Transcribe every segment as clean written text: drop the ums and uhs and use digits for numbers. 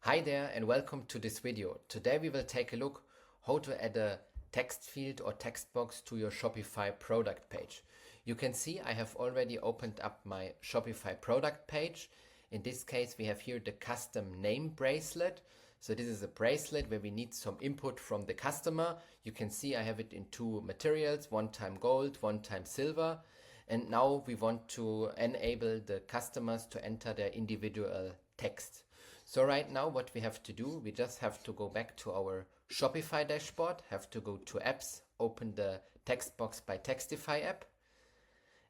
Hi there and welcome to this video. Today we will take a look how to add a text field or text box to your Shopify product page. You can see I have already opened up my Shopify product page. In this case we have here the custom name bracelet. So this is a bracelet where we need some input from the customer. You can see I have it in two materials, one time gold, one time silver. And now we want to enable the customers to enter their individual text. So right now what we have to do, we just have to go back to our Shopify dashboard, have to go to apps, open the text box by Textify app.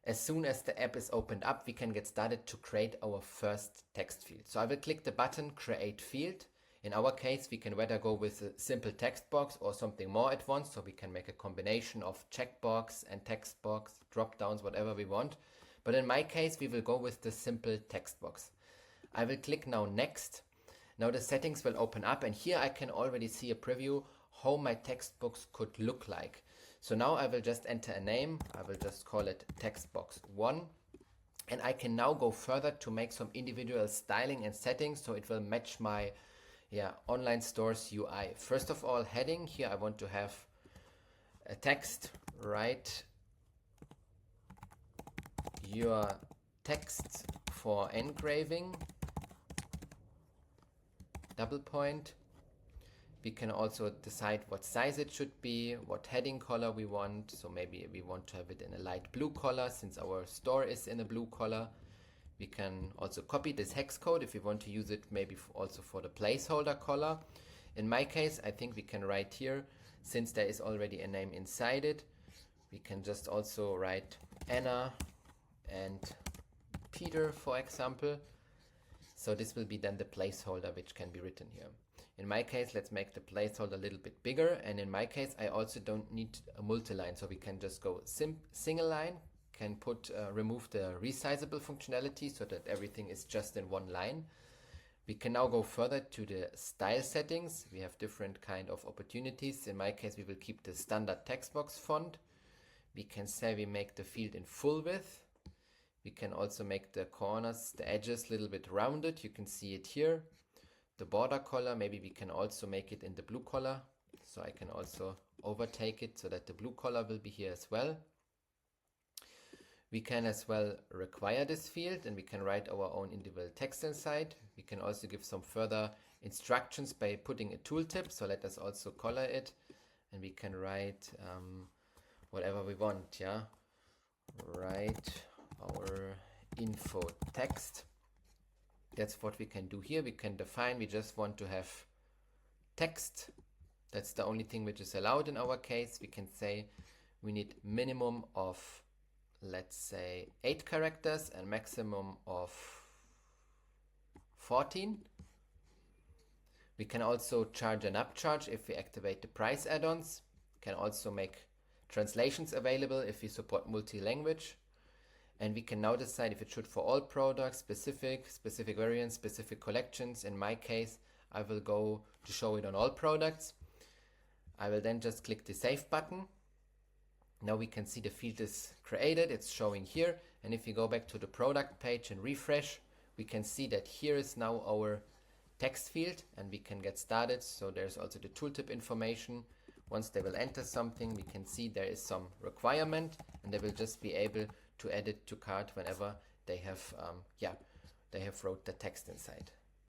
As soon as the app is opened up, we can get started to create our first text field. So I will click the button create field. In our case, we can whether go with a simple text box or something more advanced. So we can make a combination of checkbox and text box, drop downs, whatever we want. But in my case, we will go with the simple text box. I will click now next. Now the settings will open up and here I can already see a preview how my text box could look like. So now I will just enter a name. I will just call it text box 1. And I can now go further to make some individual styling and settings so it will match my online store's UI. First of all, heading. Here I want to have a text, write your text for engraving, double point. We can also decide what size it should be, what heading color we want. So maybe we want to have it in a light blue color since our store is in a blue color. We can also copy this hex code if we want to use it maybe also for the placeholder color. In my case, I think we can write here, since there is already a name inside it, we can just also write Anna and Peter, for example. So this will be then the placeholder which can be written here. In my case, let's make the placeholder a little bit bigger. And in my case, I also don't need a multi-line. So we can just go single line, can remove the resizable functionality so that everything is just in one line. We can now go further to the style settings. We have different kind of opportunities. In my case, we will keep the standard text box font. We can say we make the field in full width. We can also make the corners, the edges a little bit rounded. You can see it here. The border color, maybe we can also make it in the blue color. So I can also overtake it so that the blue color will be here as well. We can as well require this field and we can write our own individual text inside. We can also give some further instructions by putting a tooltip. So let us also color it and we can write whatever we want. Write our info text. That's what we can do here. We can define, we just want to have text. That's the only thing which is allowed in our case. We can say we need minimum of, let's say, 8 characters and maximum of 14. We can also charge an upcharge if we activate the price add-ons. Can also make translations available if we support multi-language. And we can now decide if it should for all products, specific variants, specific collections. In my case, I will go to show it on all products. I will then just click the save button. Now we can see the field is created, it's showing here. And if we go back to the product page and refresh, we can see that here is now our text field and we can get started. So there's also the tooltip information. Once they will enter something, we can see there is some requirement and they will just be able to add it to cart whenever they have wrote the text inside.